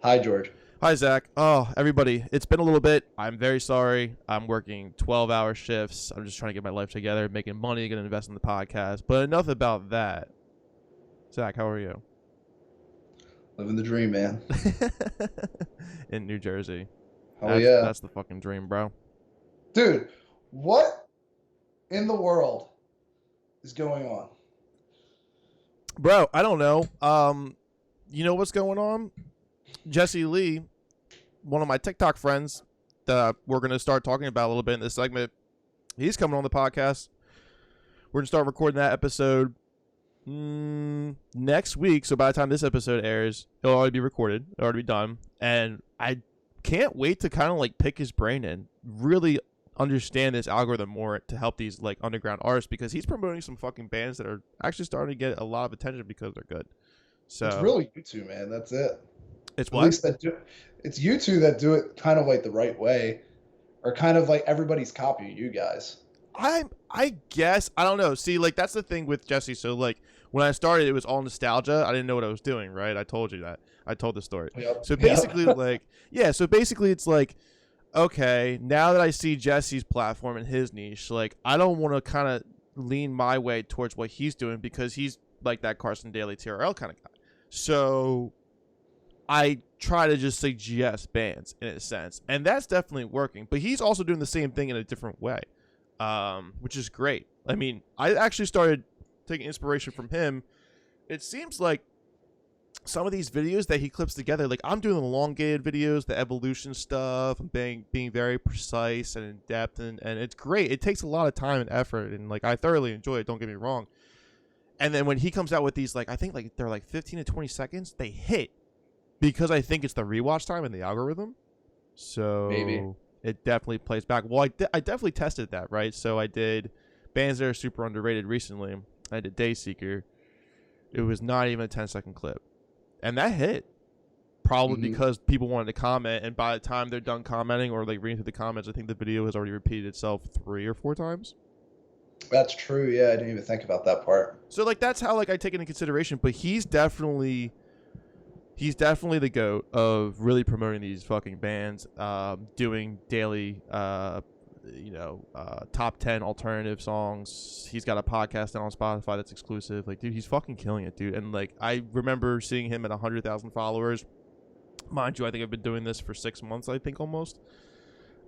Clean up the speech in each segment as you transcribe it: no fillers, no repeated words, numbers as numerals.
Hi, George. Hi, Zach. Oh, everybody, it's been a little bit. I'm very sorry. I'm working 12-hour shifts. I'm just trying to get my life together, making money, going to invest in the podcast. But enough about that. Zach, how are you? Living the dream, man. In New Jersey. Oh That's yeah. that's the fucking dream, bro. Dude, what in the world is going on? Bro, I don't know. You know what's going on? Jesse Lee, one of my TikTok friends that we're going to start talking about a little bit in this segment, he's coming on the podcast. We're going to start recording that episode next week. So by the time this episode airs, it'll already be recorded. It'll already be done. And I can't wait to kind of like pick his brain and really understand this algorithm more to help these like underground artists, because he's promoting some fucking bands that are actually starting to get a lot of attention because they're good. It's So really you two, man. That's it. it's At what? least it's you two that do it kind of like the right way, or kind of like everybody's copying you guys. I guess I don't know. See, like that's the thing with Jesse. So like when I started, it was all nostalgia. I didn't know what I was doing. Right? I told you that. I told the story. Yep. So Yep. basically, like yeah. So basically, it's like okay, now that I see Jesse's platform and his niche, like I don't want to kind of lean my way towards what he's doing because he's like that Carson Daly TRL kind of guy. So I try to just suggest bands in a sense, and that's definitely working. But he's also doing the same thing in a different way, which is great. I mean, I actually started taking inspiration from him. It seems like some of these videos that he clips together, like I'm doing the elongated videos, the evolution stuff, and being very precise and in depth, and it's great. It takes a lot of time and effort, and like I thoroughly enjoy it. Don't get me wrong. And then when he comes out with these, like I think like they're like 15 to 20 seconds, they hit because I think it's the rewatch time and the algorithm. Maybe. So it definitely plays back. Well, I definitely tested that, right? So I did bands that are super underrated recently. I did Dayseeker. It was not even a 10-second clip. And that hit. Probably Hmm. because people wanted to comment, and by the time they're done commenting or like reading through the comments, I think the video has already repeated itself 3 or 4 times. That's true. Yeah, I didn't even think about that part. So like that's how like I take it into consideration. But he's definitely the goat of really promoting these fucking bands, doing daily, top 10 alternative songs. He's got a podcast on Spotify that's exclusive. Like, dude, he's fucking killing it, dude. And like, I remember seeing him at 100,000 followers. Mind you, I think I've been doing this for 6 months. I think almost.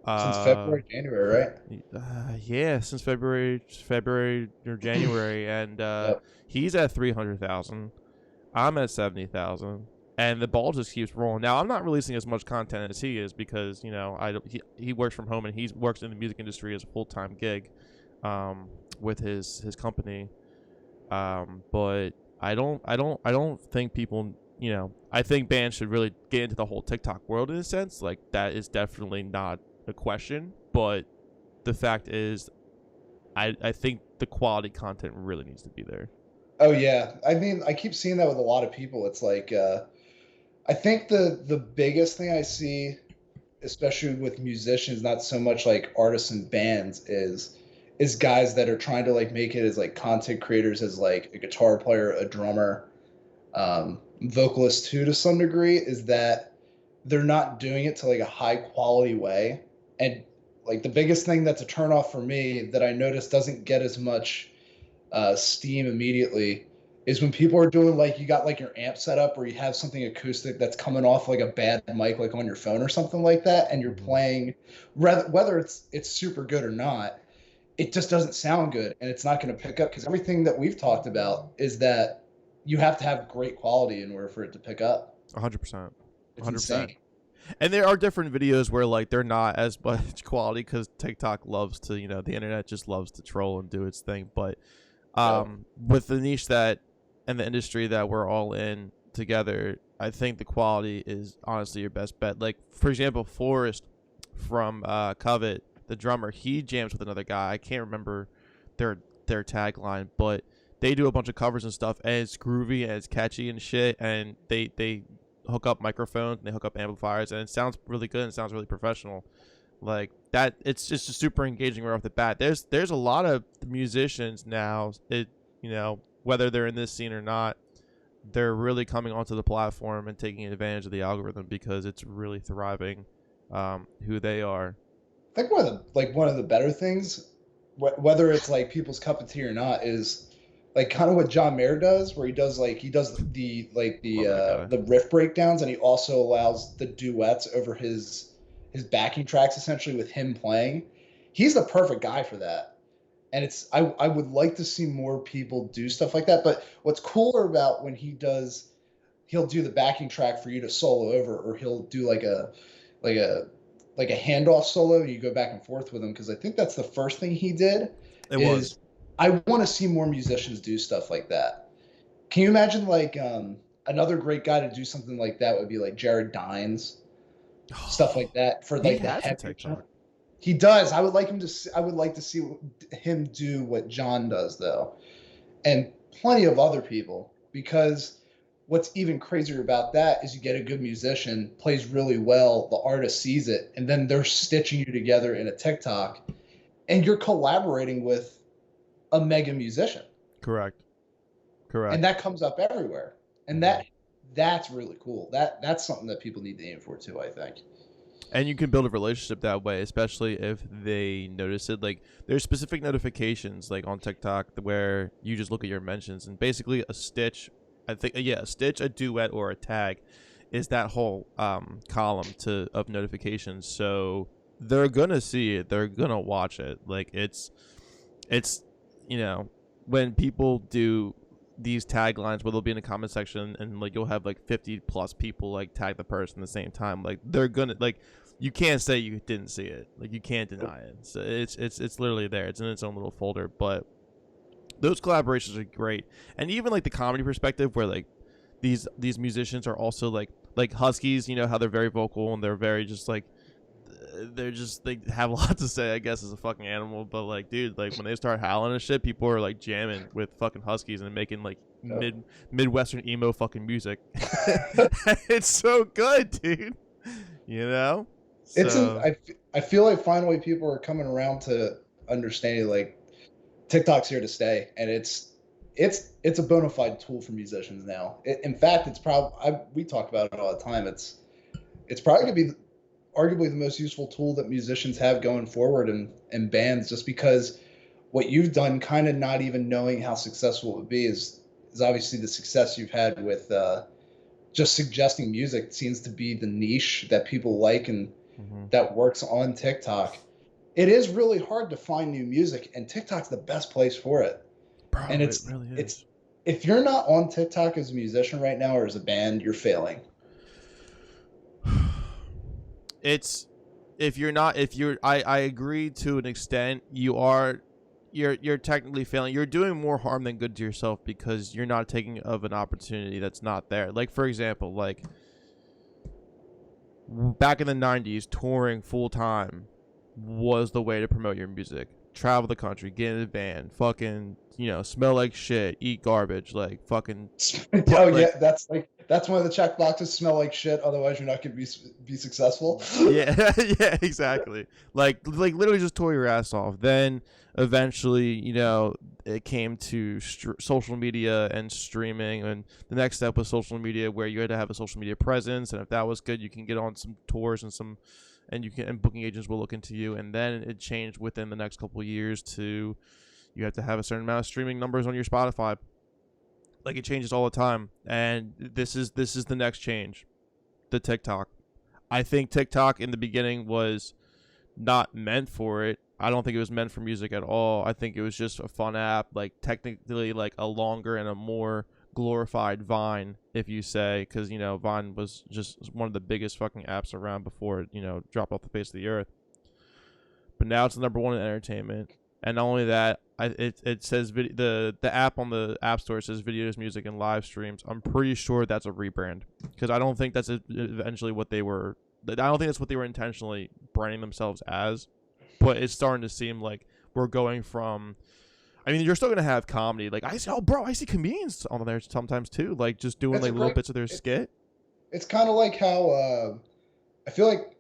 Since Uh, February, January, right? yeah, since February or January, and Yep. he's at 300,000. I'm at 70,000, and the ball just keeps rolling. Now I'm not releasing as much content as he is because I don't, he works from home and he works in the music industry as a full time gig, with his company. But I don't think people. I think bands should really get into the whole TikTok world in a sense. Like that is definitely not a question, but the fact is, I think the quality content really needs to be there. Oh yeah. I mean, I keep seeing that with a lot of people. It's like I think the biggest thing I see, especially with musicians, not so much like artists and bands, is guys that are trying to like make it as like content creators, as like a guitar player, a drummer, vocalist too, to some degree, is that they're not doing it to like a high quality way. And like the biggest thing that's a turnoff for me that I notice doesn't get as much steam immediately is when people are doing like you got like your amp set up or you have something acoustic that's coming off like a bad mic like on your phone or something like that, and you're Mhm. playing, whether it's super good or not, it just doesn't sound good and it's not going to pick up, because everything that we've talked about is that you have to have great quality in order for it to pick up. 100%. It's 100%. insane. And there are different videos where like they're not as much quality because TikTok loves to, the internet just loves to troll and do its thing. But Yep. with the niche that and the industry that we're all in together, I think the quality is honestly your best bet. Like for example, Forrest from Covet, the drummer, he jams with another guy. I can't remember their their tagline, but they do a bunch of covers and stuff, and it's groovy and it's catchy and shit. And they hook up microphones and they hook up amplifiers, and it sounds really good and it sounds really professional. Like that, it's just super engaging right off the bat. There's a lot of musicians now. Whether they're in this scene or not, they're really coming onto the platform and taking advantage of the algorithm because it's really thriving who they are. I think one of the better things, whether it's like people's cup of tea or not, is like kind of what John Mayer does, where he does Love that guy. the riff breakdowns, and he also allows the duets over his backing tracks, essentially with him playing. He's the perfect guy for that, and I would like to see more people do stuff like that. But what's cooler about when he'll do the backing track for you to solo over, or he'll do like a like a handoff solo. You go back and forth with him, because I think that's the first thing he did. It was. Is I want to see more musicians do stuff like that. Can you imagine another great guy to do something like that would be like Jared Dines, stuff like that for He like the has a heavier TikTok. genre. He does. I would like him to. I would like to see him do what John does, though, and plenty of other people. Because what's even crazier about that is you get a good musician, plays really well, the artist sees it, and then they're stitching you together in a TikTok, and you're collaborating with a mega musician, Correct. and Correct. that comes up everywhere, and Mhm. that's really cool. That's something that people need to aim for too, I think. And you can build a relationship that way, especially if they notice it. Like there's specific notifications like on TikTok where you just look at your mentions and basically a stitch, I think yeah, a stitch, a duet, or a tag is that whole column to of notifications. So they're gonna see it, they're gonna watch it. Like it's you know, when people do these taglines where they'll be in the comment section and like you'll have like 50 plus people like tag the person at the same time, like they're gonna like you can't say you didn't see it, like you can't deny it. So it's literally there, it's in its own little folder. But those collaborations are great. And even like the comedy perspective where like these musicians are also like huskies, you know how they're very vocal and they're very just like they're just they have a lot to say, I guess, as a fucking animal. But like, dude, like when they start howling and shit, people are like jamming with fucking huskies and making like midwestern emo fucking music. It's so good, dude. You know. It's an So I feel like finally people are coming around to understanding like TikTok's here to stay, and it's a bona fide tool for musicians now. In fact, it's probably we talk about it all the time. It's probably gonna be arguably the most useful tool that musicians have going forward in bands, just because what you've done, kind of not even knowing how successful it would be, is obviously the success you've had with just suggesting music seems to be the niche that people like and mhm. that works on TikTok. It is really hard to find new music, and TikTok's the best place for it. And Bro, it really it's is. if you're not on TikTok as a musician right now or as a band, you're failing. It's if you're not if you're I agree to an extent. You are you're technically failing. You're doing more harm than good to yourself because you're not taking of an opportunity that's not there. Like for example, like back in the 90s, touring full time was the way to promote your music. Travel the country, get in a band, fucking, smell like shit, eat garbage, like fucking Oh put like yeah, that's one of the check boxes. Smell like shit, otherwise you're not going to be successful. yeah, yeah, exactly. Like literally just tore your ass off. Then eventually, it came to social media and streaming, and the next step was social media, where you had to have a social media presence, and if that was good, you can get on some tours and booking agents will look into you. And then it changed within the next couple of years to you have to have a certain amount of streaming numbers on your Spotify. Like it changes all the time, and this is the next change, the TikTok. I think TikTok in the beginning was not meant for it. I don't think it was meant for music at all. I think it was just a fun app, like technically like a longer and a more glorified Vine, if you say, because Vine was just one of the biggest fucking apps around before it dropped off the face of the earth. But now it's the number one in entertainment, and not only that, it says the app on the App Store says videos, music, and live streams. I'm pretty sure that's a rebrand because I don't think that's eventually what they were. I don't think that's what they were intentionally branding themselves as. But it's starting to seem like we're going from. I mean, you're still gonna have comedy. Like I see comedians on there sometimes too, like just doing It's like a little great. bits of their skit. It's kind of like how I feel like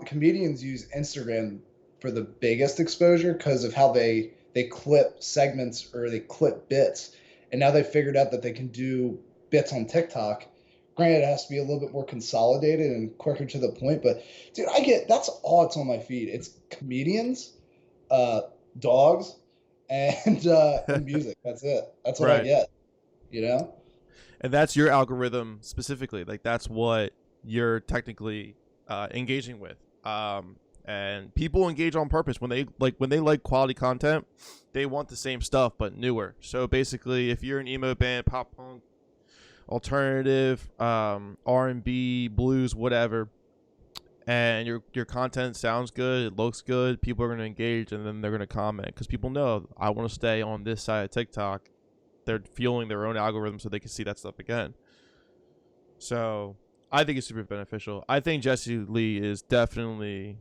comedians use Instagram for the biggest exposure because of how they clip segments or they clip bits, and now they figured out that they can do bits on TikTok. Granted, it has to be a little bit more consolidated and quicker to the point, but dude, that's all it's on my feed. It's comedians, uh, dogs, and music. That's it. That's what I Right. get. You know? And that's your algorithm specifically. Like that's what you're technically engaging with. And people engage on purpose when they like quality content. They want the same stuff but newer. So basically, if you're an emo band, pop punk, alternative, R&B, blues, whatever, and your content sounds good, it looks good, people are going to engage, and then they're going to comment because people know I want to stay on this side of TikTok. They're fueling their own algorithm so they can see that stuff again. So I think it's super beneficial. I think Jesse Lee is definitely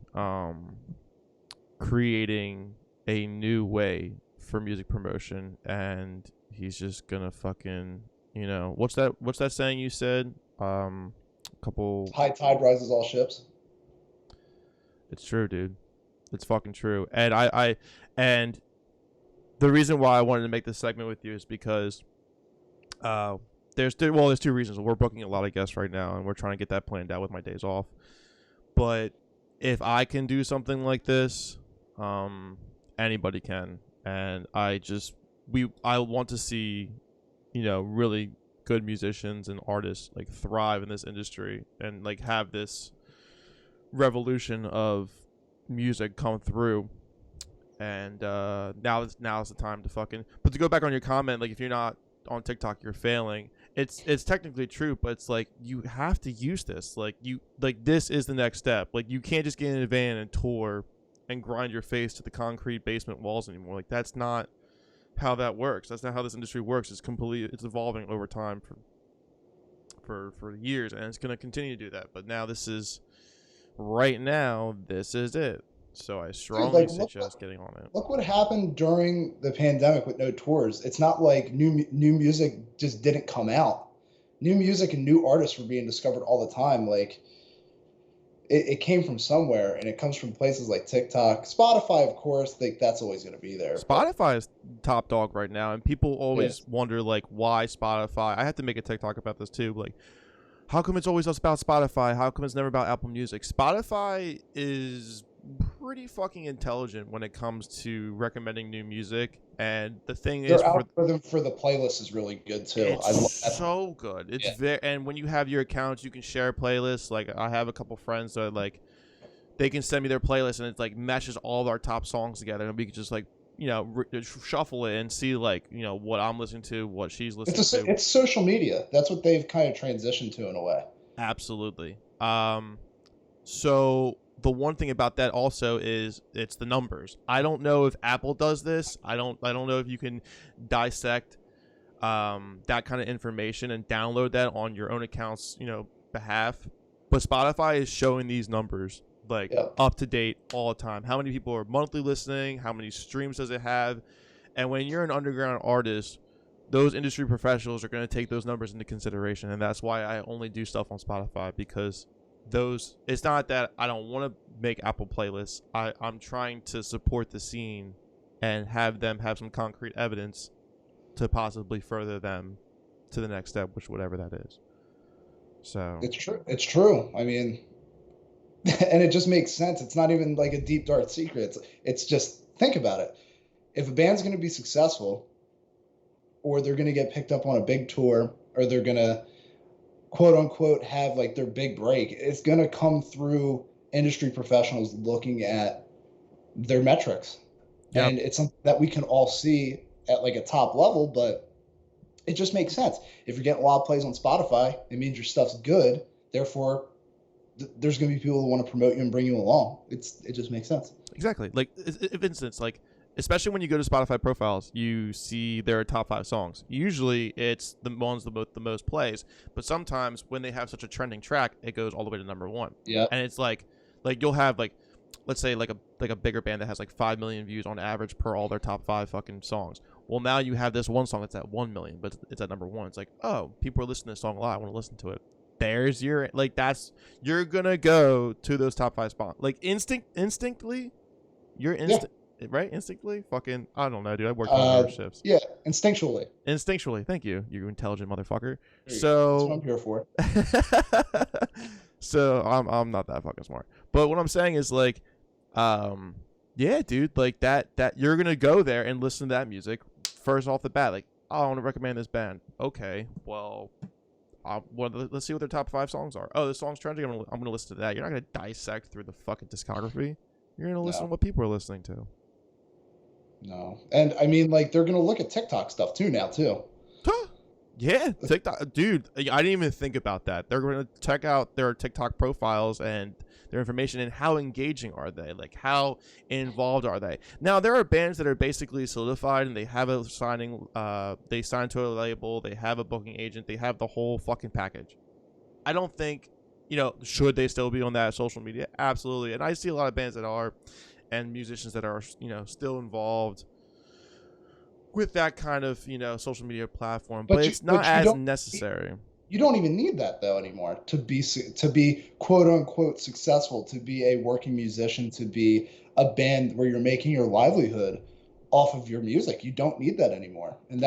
creating a new way for music promotion, and he's just gonna fucking, what's that saying you said? Couple. High tide rises all ships. It's true, dude. It's fucking true. And and the reason why I wanted to make this segment with you is because there's two reasons. We're booking a lot of guests right now, and we're trying to get that planned out with my days off. But if I can do something like this, anybody can. And I want to see, really good musicians and artists like thrive in this industry and like have this revolution of music come through. And now's the time to fucking. But to go back on your comment, like if you're not on TikTok, you're failing. It's technically true, but it's like you have to use this. Like this is the next step. Like you can't just get in a van and tour and grind your face to the concrete basement walls anymore. Like that's not how that works. That's not how this industry works. It's evolving over time for years, and it's gonna continue to do that. But now this is it. So I strongly suggest getting on it. Look what happened during the pandemic with no tours. It's not like new music just didn't come out. New music and new artists were being discovered all the time. Like it came from somewhere, and it comes from places like TikTok, Spotify, of course. Like that's always going to be there. Spotify is top dog right now, and people always wonder like why Spotify. I have to make a TikTok about this too. Like, how come it's always about Spotify? How come it's never about Apple Music? Spotify is pretty fucking intelligent when it comes to recommending new music, and the thing is, their algorithm for the playlist is really good too. It's so good. It's very, and when you have your accounts, you can share playlists. Like I have a couple friends that like they can send me their playlist, and it like meshes all of our top songs together, and we can just like shuffle it and see like what I'm listening to, what she's listening to. It's social media. That's what they've kind of transitioned to in a way. Absolutely. So the one thing about that also is it's the numbers. I don't know if Apple does this. I don't know if you can dissect that kind of information and download that on your own account's behalf. But Spotify is showing these numbers like up to date all the time. How many people are monthly listening? How many streams does it have? And when you're an underground artist, those industry professionals are going to take those numbers into consideration, and that's why I only do stuff on Spotify, because it's not that I don't want to make Apple playlists. I'm trying to support the scene and have them have some concrete evidence to possibly further them to the next step, which whatever that is. So it's true. I mean, and it just makes sense. It's not even like a deep dark secret. It's just, think about it. If a band's going to be successful, or they're going to get picked up on a big tour, or they're going to quote unquote have like their big break, it's going to come through industry professionals looking at their metrics. Yep. And it's something that we can all see at like a top level, but it just makes sense. If you're getting a lot of plays on Spotify, it means your stuff's good. Therefore, there's going to be people who want to promote you and bring you along. It just makes sense. Exactly. Like, for instance, like, especially when you go to Spotify profiles, you see their top 5 songs. Usually it's the ones the most plays, but sometimes when they have such a trending track, it goes all the way to number 1. Yeah. And it's like you'll have like, let's say like a bigger band that has like 5 million views on average per all their top 5 fucking songs. Well, now you have this one song that's at 1 million, but it's at number 1. It's like, oh, people are listening to this song a lot. I want to listen to it. There's your, like, you're gonna go to those top 5 spots. Like instinctively, your instinct. Yeah. right? Instinctively, fucking, I don't know, dude. I worked all over shifts. Yeah, instinctually. Instinctually, thank you, you intelligent motherfucker. That's what So, I'm here for. so I'm not that fucking smart. But what I'm saying is like, yeah, dude, like that you're gonna go there and listen to that music first off the bat. Like, oh, I want to recommend this band. Okay, well, let's see what their top 5 songs are. Oh, this song's trending. I'm gonna listen to that. You're not gonna dissect through the fucking discography. You're gonna listen to what people are listening to. No, and I mean, like, they're gonna look at TikTok stuff too now too. Yeah, TikTok, dude. I didn't even think about that. They're going to check out their TikTok profiles and their information and how engaging are they? Like, how involved are they? Now, there are bands that are basically solidified and they have a signing. They sign to a label. They have a booking agent. They have the whole fucking package. I don't think, should they still be on that social media? Absolutely. And I see a lot of bands that are, and musicians that are, still involved with that kind of social media platform, but it's not as necessary. You don't even need that though anymore to be quote unquote successful, to be a working musician, to be a band where you're making your livelihood off of your music. You don't need that anymore, and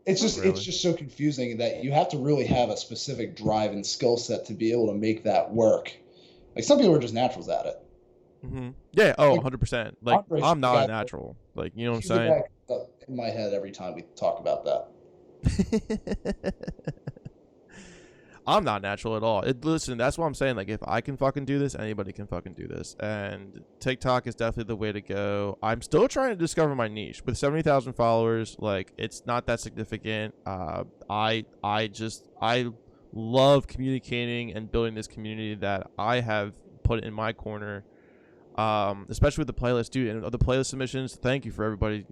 it's just so confusing that you have to really have a specific drive and skill set to be able to make that work. Like, some people are just naturals at it. Mm-hmm. Yeah. Oh, 100%. Like, I'm not a natural. Like, you know what I'm saying? In my head every time we talk about that. I'm not natural at all. Listen, that's what I'm saying. Like, if I can fucking do this, anybody can fucking do this. And TikTok is definitely the way to go. I'm still trying to discover my niche. With 70,000 followers, like, it's not that significant. I love communicating and building this community that I have put in my corner. Especially with the playlist, dude, and the playlist submissions. Thank you for everybody,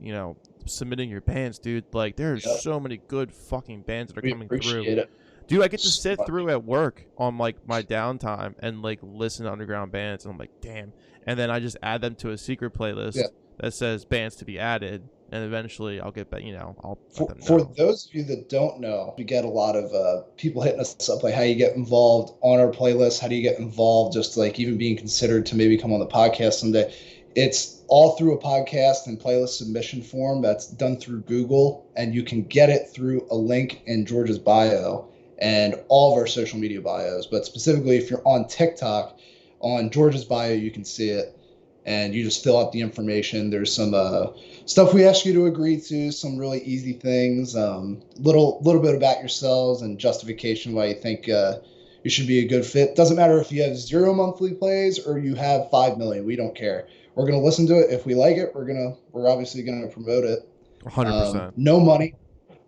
submitting your bands, dude. Like, there's so many good fucking bands that are coming through. It. Dude, I get to sit through at work on like my downtime and like listen to underground bands, and I'm like, damn. And then I just add them to a secret playlist that says bands to be added, and eventually I'll get back. I'll for those of you that don't know, we get a lot of people hitting us up like, how you get involved on our playlist, how do you get involved, just like even being considered to maybe come on the podcast someday. It's all through a podcast and playlist submission form that's done through Google, and you can get it through a link in George's bio and all of our social media bios. But specifically, if you're on TikTok, on George's bio, you can see it, and you just fill out the information. There's some stuff we ask you to agree to, some really easy things, little bit about yourselves and justification why you think you should be a good fit. Doesn't matter if you have 0 monthly plays or you have 5 million. We don't care. We're gonna listen to it. If we like it, we're obviously gonna promote it. 100%. No money,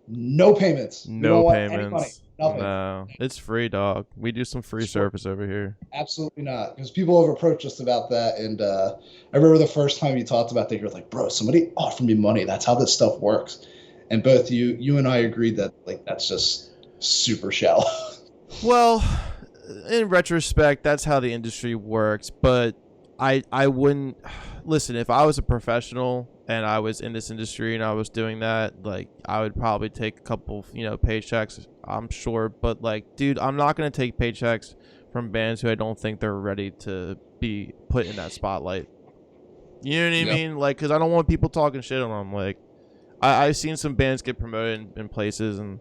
no payments. No payments. Nothing. No, it's free, dog. We do some free service over here. Absolutely not, because people have approached us about that, and I remember the first time you talked about that, you're like, bro, somebody offered me money. That's how this stuff works. And both you and I agreed that, like, that's just super shallow. Well, in retrospect, that's how the industry works, but I wouldn't listen. If I was a professional and I was in this industry and I was doing that, like, I would probably take a couple, paychecks, I'm sure. But, like, dude, I'm not going to take paychecks from bands who I don't think they're ready to be put in that spotlight. You know what I mean? Like, because I don't want people talking shit on them. Like, I've seen some bands get promoted in places, and,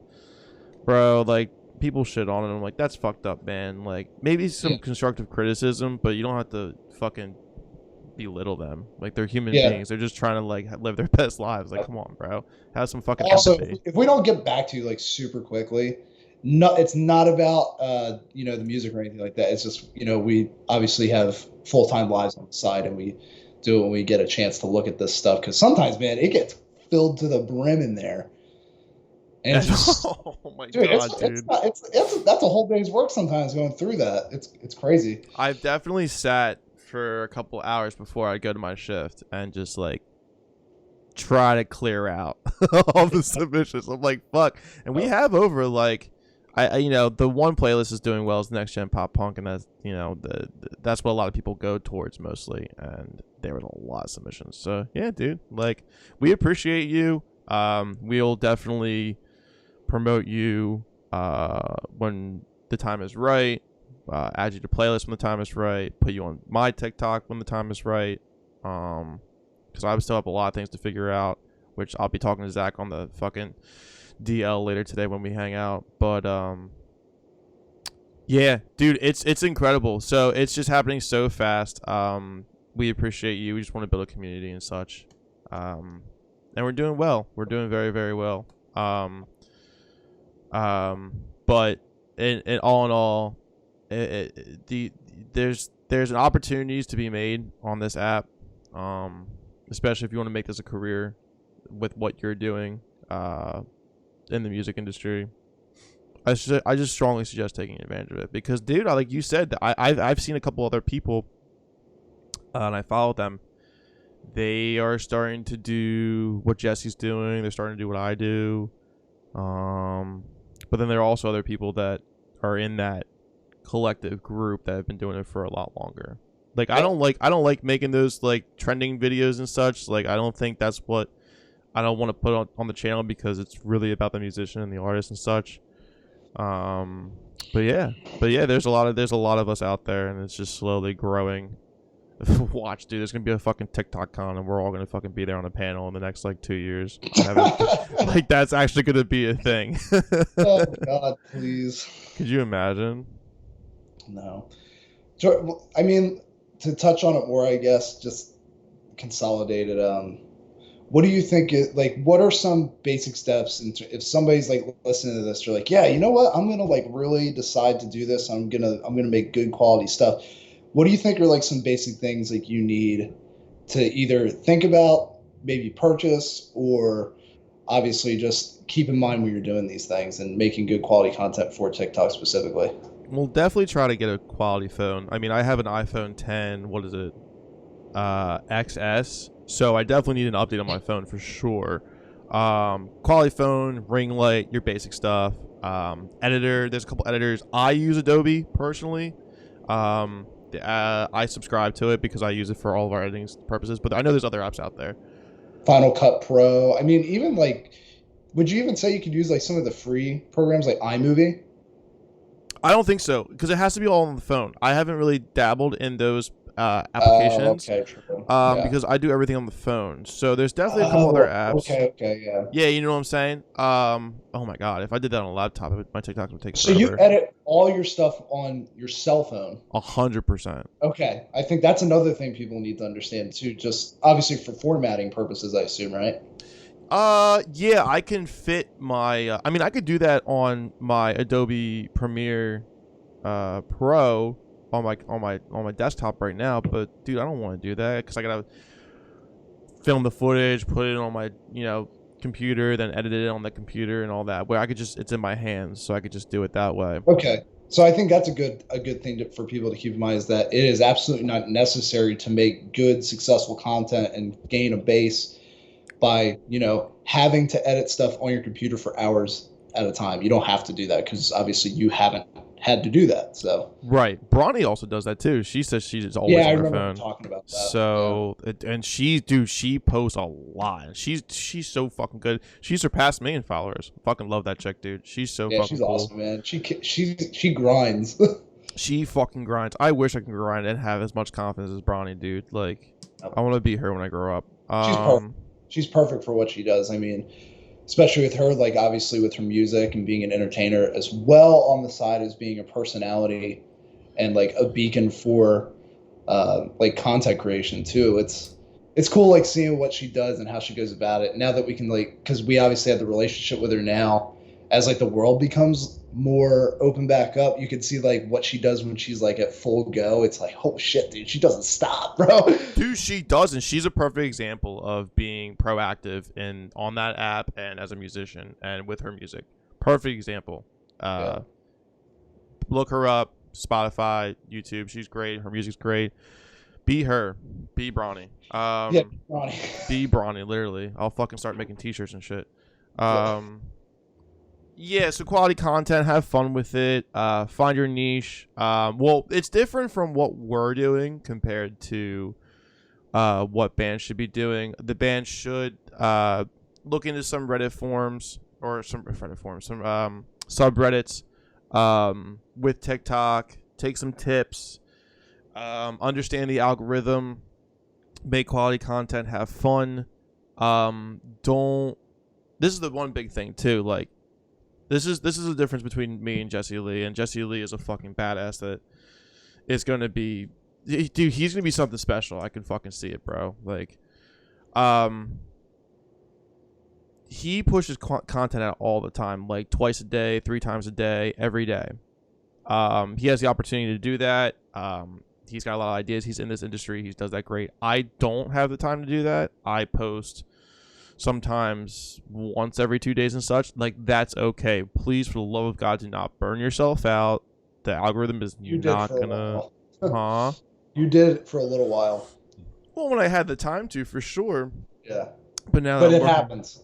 bro, like, people shit on it. I'm like, that's fucked up, man. Like, maybe some constructive criticism, but you don't have to fucking belittle them. Like, they're human beings. They're just trying to, like, live their best lives. Like, come on, bro. Have some fucking empathy. If we don't get back to you, like, super quickly, it's not about the music or anything like that. It's just, we obviously have full-time lives on the side, and we do it when we get a chance to look at this stuff, because sometimes, man, it gets filled to the brim in there. And it's just, oh my god, dude! That's a whole day's work sometimes going through that. It's crazy. I've definitely sat for a couple hours before I go to my shift and just, like, try to clear out all the submissions. I'm like, fuck. And we have over, like, I the one playlist is doing well is Next Gen Pop Punk, and that's that's what a lot of people go towards mostly. And there was a lot of submissions. So yeah, dude, like, we appreciate you. We'll definitely promote you when the time is right, add you to playlist when the time is right, put you on my TikTok when the time is right. because I still have a lot of things to figure out, which I'll be talking to Zach on the fucking DL later today when we hang out. But yeah, dude, it's incredible. So it's just happening so fast. We appreciate you. We just want to build a community and such. And we're doing well. We're doing very, very well. But in all, there's an opportunities to be made on this app. Especially if you want to make this a career with what you're doing, in the music industry. I just strongly suggest taking advantage of it because, dude, like you said, I've seen a couple other people, and I follow them. They are starting to do what Jesse's doing. They're starting to do what I do. But then there are also other people that are in that collective group that have been doing it for a lot longer. Like I don't like making those like trending videos and such. Like I don't think that's what I don't want to put on the channel because it's really about the musician and the artist and such. But yeah, there's a lot of us out there, and it's just slowly growing. Watch, dude, there's gonna be a fucking TikTok con, and we're all gonna fucking be there on a panel in the next like 2 years. Like that's actually gonna be a thing. Oh God, please. Could you imagine? No. I mean, to touch on it more, I guess, just consolidated. What do you think? What are some basic steps? If somebody's like listening to this, they're like, yeah, you know what? I'm gonna like really decide to do this. I'm gonna make good quality stuff. What do you think are like some basic things like you need to either think about, maybe purchase, or obviously just keep in mind when you're doing these things and making good quality content for TikTok specifically? We'll definitely try to get a quality phone. I mean, I have an iPhone 10. What is it? XS. So I definitely need an update on my phone for sure. Quality phone, ring light, your basic stuff. Editor. There's a couple editors. I use Adobe personally. I subscribe to it because I use it for all of our editing purposes. But I know there's other apps out there. Final Cut Pro. I mean, even like, would you even say you could use like some of the free programs like iMovie? I don't think so because it has to be all on the phone. I haven't really dabbled in those applications. Okay, true. Because I do everything on the phone. So there's definitely a couple other apps. Okay, yeah. Yeah, you know what I'm saying? Oh my God, if I did that on a laptop, my TikTok would take forever. So you edit all your stuff on your cell phone? 100%. Okay, I think that's another thing people need to understand too. Just obviously for formatting purposes, I assume, right? Yeah, I can fit my. I mean, I could do that on my Adobe Premiere, Pro. On my desktop right now, but dude, I don't want to do that because I gotta film the footage, put it on my computer, then edit it on the computer and all that. Where I could just it's in my hands, so I could just do it that way. Okay, so I think that's a good thing for people to keep in mind is that it is absolutely not necessary to make good, successful content and gain a base by having to edit stuff on your computer for hours at a time. You don't have to do that because obviously you haven't had to do that. So right, Bronny also does that too. She says she's always on her phone. Talking about that. So and she posts a lot. She's so fucking good. She surpassed me in followers. Fucking love that chick, dude. She's so fucking she's cool. Awesome, man. She grinds. She fucking grinds. I wish I could grind and have as much confidence as Bronny, dude. Like I want to be her when I grow up. She's perfect for what she does. I mean, especially with her, like obviously with her music and being an entertainer as well on the side as being a personality and like a beacon for like content creation too. It's cool like seeing what she does and how she goes about it. Now that we can because we obviously have the relationship with her now, as like the world becomes more open back up, you can see like what she does when she's like at full go. It's like, oh shit, dude, she doesn't stop, bro. Dude, she doesn't. She's a perfect example of being proactive on that app and as a musician and with her music. Perfect example. Look her up, Spotify, YouTube. She's great. Her music's great. Be her. Be Bronny. Bronny. Be Bronny, literally. I'll fucking start making t-shirts and shit. Yeah, so quality content, have fun with it, find your niche. Well, it's different from what we're doing compared to what bands should be doing. The band should look into some Reddit forums or some subreddits with TikTok, take some tips, understand the algorithm, make quality content, have fun. Don't. This is the one big thing too. Like, this is the difference between me and Jesse Lee. And Jesse Lee is a fucking badass that is gonna be, dude. He's gonna be something special. I can fucking see it, bro. Like, he pushes content out all the time, like twice a day, 3 times a day, every day. He has the opportunity to do that. He's got a lot of ideas. He's in this industry. He does that great. I don't have the time to do that. I post sometimes once every 2 days and such. Like, that's okay. Please, for the love of God, do not burn yourself out. The algorithm is not gonna. Huh? You did it for a little while. Well, when I had the time to, for sure. Yeah. But now, but it happens.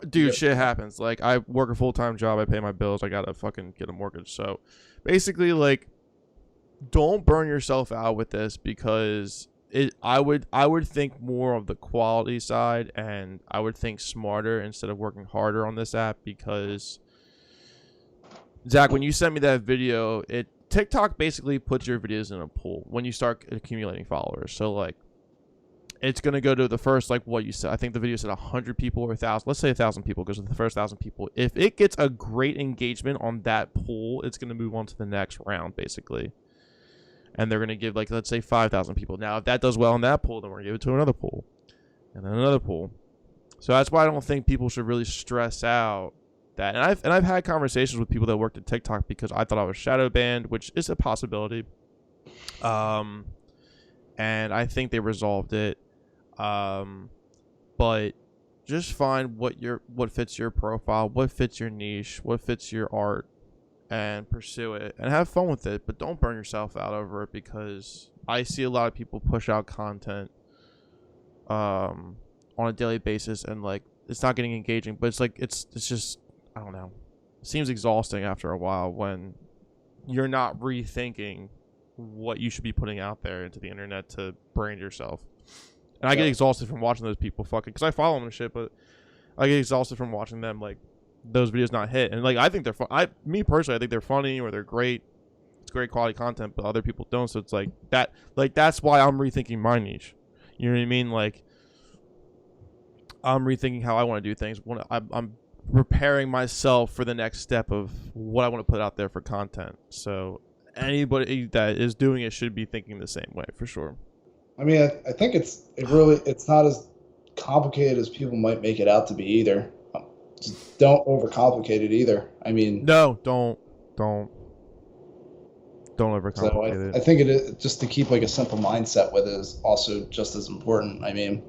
Dude, shit happens. Like, I work a full-time job. I pay my bills. I gotta fucking get a mortgage. So, basically, like, don't burn yourself out with this, because I would think more of the quality side, and I would think smarter instead of working harder on this app. Because, Zach, when you sent me that video, TikTok basically puts your videos in a pool when you start accumulating followers. So, like, it's going to go to the first, like what you said. I think the video said 100 people or 1,000. Let's say 1,000 people goes to the first 1,000 people. If it gets a great engagement on that pool, it's going to move on to the next round, basically. And they're going to give, like, let's say 5,000 people. Now, if that does well in that pool, then we're going to give it to another pool. And then another pool. So that's why I don't think people should really stress out that. And I've had conversations with people that worked at TikTok, because I thought I was shadow banned, which is a possibility. And I think they resolved it. But just find what fits your profile, what fits your niche, what fits your art, and pursue it and have fun with it. But don't burn yourself out over it, because I see a lot of people push out content on a daily basis, and like, it's not getting engaging, but it's like, it's just, I don't know, it seems exhausting after a while when you're not rethinking what you should be putting out there into the internet to brand yourself. And I get exhausted from watching those people fucking, because I follow them and shit, but I get exhausted from watching them, like, those videos not hit. And, like, I think they're fun. Me personally, I think they're funny, or they're great. It's great quality content, but other people don't. So it's like that. Like, that's why I'm rethinking my niche. You know what I mean? Like, I'm rethinking how I want to do things. I'm preparing myself for the next step of what I want to put out there for content. So anybody that is doing it should be thinking the same way, for sure. I mean, I think it's not as complicated as people might make it out to be either. Just don't overcomplicate it either. I mean, no, don't overcomplicate it. I think it is, just to keep like a simple mindset with it is also just as important. I mean,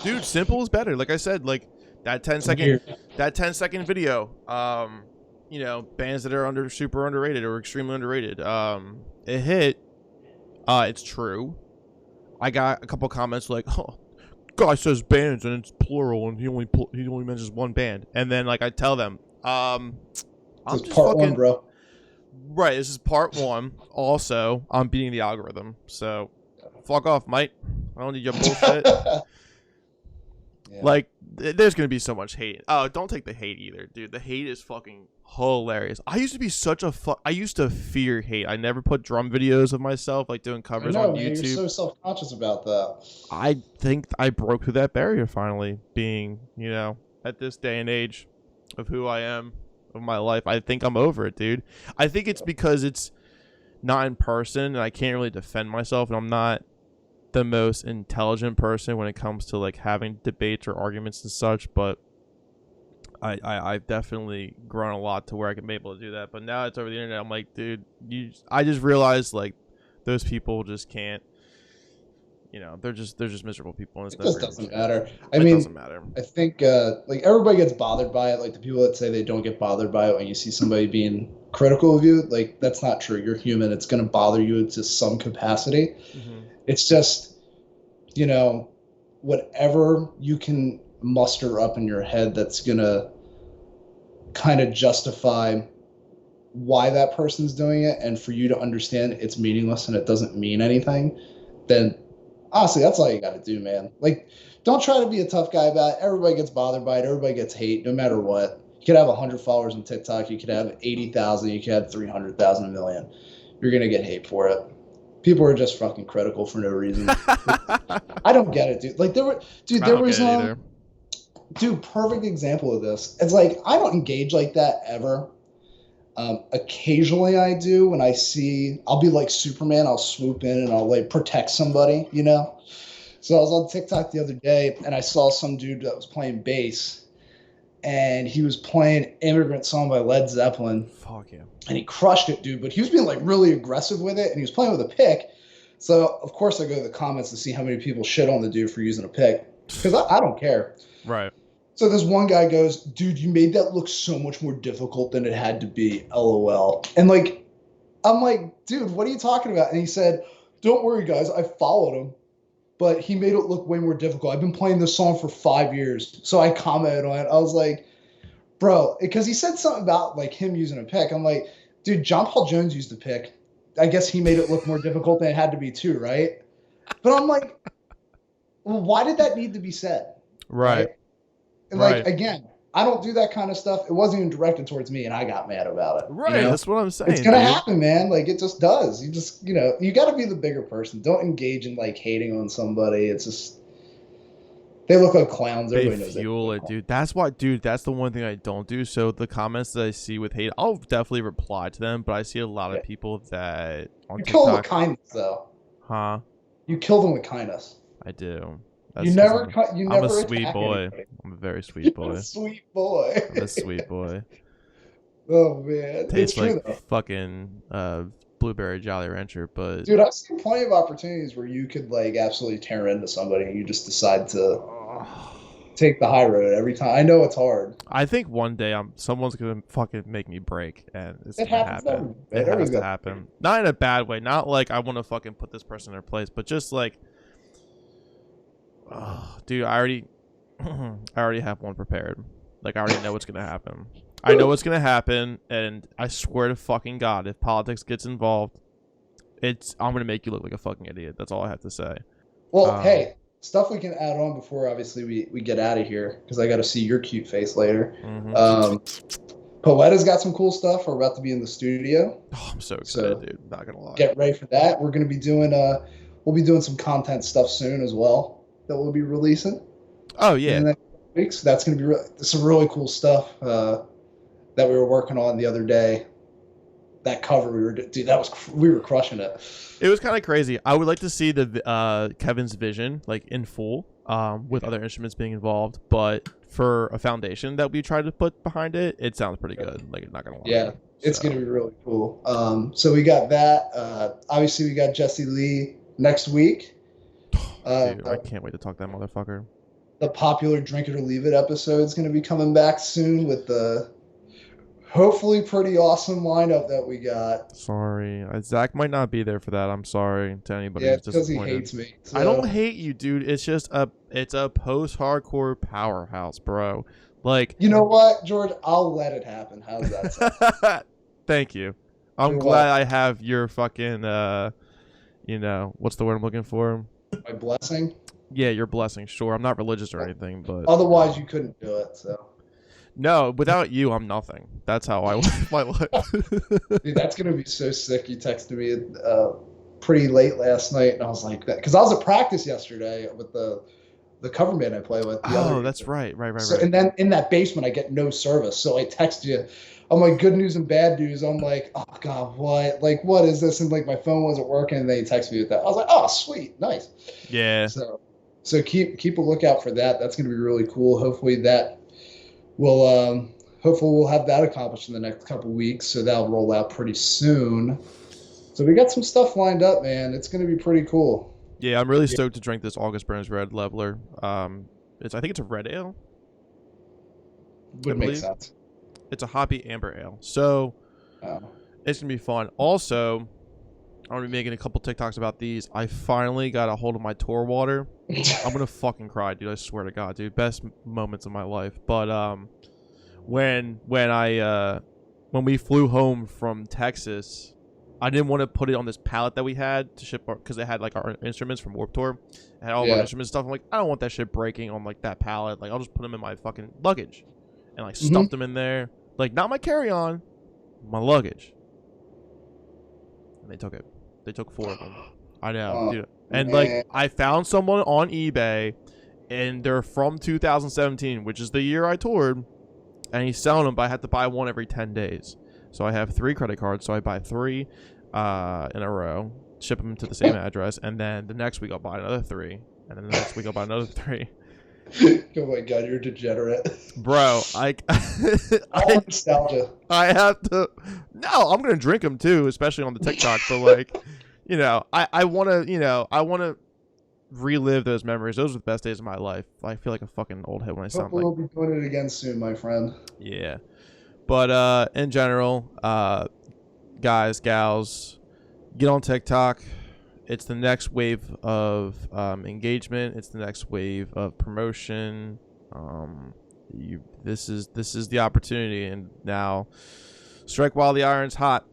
dude, simple is better. Like I said, like that 10-second video. You know, bands that are super underrated or extremely underrated. It hit. It's true. I got a couple comments like, "Oh, guy says bands and it's plural, and he only mentions one band." And then, like, I tell them, I'm just part one, bro. Right, this is part one. Also, I'm beating the algorithm, so fuck off, mate. I don't need your bullshit. Like, there's gonna be so much hate. Oh, don't take the hate either, dude. The hate is fucking hilarious. I used to be I used to fear hate. I never put drum videos of myself, like, doing covers on YouTube. You're so self-conscious about that. I think I broke through that barrier finally, being, you know, at this day and age of who I am, of my life. I think I'm over it, dude. I think it's because it's not in person, and I can't really defend myself, and I'm not the most intelligent person when it comes to, like, having debates or arguments and such, but I've definitely grown a lot to where I can be able to do that. But now it's over the internet. I'm like, dude, I just realized, like, those people just can't, you know, they're just miserable people. And it just doesn't matter. I mean, it doesn't matter. I think like, everybody gets bothered by it. Like, the people that say they don't get bothered by it when you see somebody being critical of you, like, that's not true. You're human. It's going to bother you to some capacity. Mm-hmm. It's just, you know, whatever you can muster up in your head that's going to kind of justify why that person's doing it, and for you to understand it's meaningless and it doesn't mean anything, then honestly, that's all you got to do, man. Like, don't try to be a tough guy about it. Everybody gets bothered by it. Everybody gets hate, no matter what. You could have 100 followers on TikTok. You could have 80,000. You could have 300,000, a million. You're going to get hate for it. People are just fucking critical for no reason. I don't get it, dude. Like I there don't was get it either. dude, perfect example of this. It's like I don't engage like that ever. Occasionally I do when I see I'll be like Superman, I'll swoop in and I'll like protect somebody, you know. So I was on TikTok the other day and I saw some dude that was playing bass and he was playing Immigrant Song by Led Zeppelin Fuck yeah. and he crushed it, dude. But he was being like really aggressive with it and he was playing with a pick. So of course I go to the comments to see how many people shit on the dude for using a pick because I don't care. Right. So this one guy goes, dude, you made that look so much more difficult than it had to be. LOL. And like, I'm like, dude, what are you talking about? And he said, don't worry, guys. I followed him, but he made it look way more difficult. I've been playing this song for 5 years. So I commented on it. I was like, bro, because he said something about like him using a pick. I'm like, dude, John Paul Jones used a pick. I guess he made it look more difficult than it had to be too, right? But I'm like, well, why did that need to be said? Right. And right. like again, I don't do that kind of stuff. It wasn't even directed towards me, and I got mad about it. Right. You know? That's what I'm saying. It's gonna dude. happen, man. Like it just does. You just you got to be the bigger person. Don't engage in like hating on somebody. It's just they look like clowns. They Everybody knows fuel it, dude. That's why, dude. That's the one thing I don't do. So the comments that I see with hate, I'll definitely reply to them. But I see a lot of people that on you kill them with TikTok, kindness, though. huh? You kill them with kindness. I do. You never. I'm a sweet boy. Anybody. I'm a very sweet boy. You're a sweet boy. I'm a sweet boy. Oh man, Tastes true, like though. fucking blueberry Jolly Rancher, but Dude, I've seen plenty of opportunities where you could like absolutely tear into somebody, and you just decide to take the high road every time. I know it's hard. I think one day someone's gonna fucking make me break, and it's It gonna happens happen. every- It has to happen. Not in a bad way. Not like I want to fucking put this person in their place, but just like, dude, I already have one prepared. Like I already know what's gonna happen. I know what's gonna happen, and I swear to fucking God, if politics gets involved, I'm gonna make you look like a fucking idiot. That's all I have to say. Well, hey, stuff we can add on before obviously we get out of here because I got to see your cute face later. Poeta's got some cool stuff. We're about to be in the studio. Oh, I'm so excited, dude. Not gonna lie. Get ready for that. We're gonna be doing we'll be doing some content stuff soon as well that we'll be releasing. Oh yeah. In the next week. So that's gonna be some really cool stuff that we were working on the other day. That cover we were crushing it. It was kind of crazy. I would like to see the Kevin's vision like in full, with other instruments being involved. But for a foundation that we tried to put behind it, it sounds pretty good. Like not gonna lie. Yeah, it's gonna be really cool. So we got that. Obviously, we got Jesse Lee next week. Dude, I can't wait to talk to that motherfucker. The popular Drink It or Leave It episode is gonna be coming back soon with the hopefully pretty awesome lineup that we got. Sorry, Zach might not be there for that. I'm sorry to anybody. Yeah, who's because he disappointed. hates me. So. I don't hate you, dude. It's just it's a post-hardcore powerhouse, bro. Like, you know what, George? I'll let it happen. How's that sound? Thank you. I'm glad I have your fucking what's the word I'm looking for? My blessing. Yeah, your blessing. Sure, I'm not religious or anything, but otherwise you couldn't do it. So. No, without you, I'm nothing. That's how I live my life. Dude, that's gonna be so sick. You texted me pretty late last night, and I was like, that because I was at practice yesterday with the cover band I play with. That's right. So, and then in that basement, I get no service. So I text you. I'm like, good news and bad news. I'm like, oh god, what? Like, what is this? And like, my phone wasn't working, and they text me with that. I was like, oh, sweet, nice. Yeah. So keep a lookout for that. That's gonna be really cool. Hopefully we'll have that accomplished in the next couple of weeks, so that'll roll out pretty soon. So we got some stuff lined up, man. It's going to be pretty cool. Yeah, I'm really stoked to drink this August Burns Red Leveler. I think it's a red ale. Would make sense. It's a hoppy amber ale, so it's gonna be fun. Also, I'm gonna be making a couple TikToks about these. I finally got a hold of my tour water. I'm gonna fucking cry, dude. I swear to God, dude. Best moments of my life. But when we flew home from Texas, I didn't want to put it on this pallet that we had to ship because it had like our instruments from Warped Tour. It had all our instruments and stuff. I'm like, I don't want that shit breaking on like that pallet. Like, I'll just put them in my fucking luggage and like stuff them in there. Like, not my carry-on, my luggage. And they took it. They took 4 of them. I know, Oh, dude. And man. like, I found someone on eBay, and they're from 2017, which is the year I toured, and he's selling them, but I have to buy one every 10 days. So I have 3 credit cards, so I buy 3 in a row, ship them to the same address, and then the next week I'll buy another 3, and then the next week I'll buy another 3. Oh my god, you're a degenerate. Bro, All nostalgia. I have to. No, I'm gonna drink them too, especially on the TikTok. But like, I want to relive those memories. Those were the best days of my life. I feel like a fucking old head when I sound Hopefully like. we'll be doing it again soon, my friend. Yeah, but in general, guys, gals, get on TikTok. It's the next wave of engagement. It's the next wave of promotion. This is the opportunity, and now strike while the iron's hot.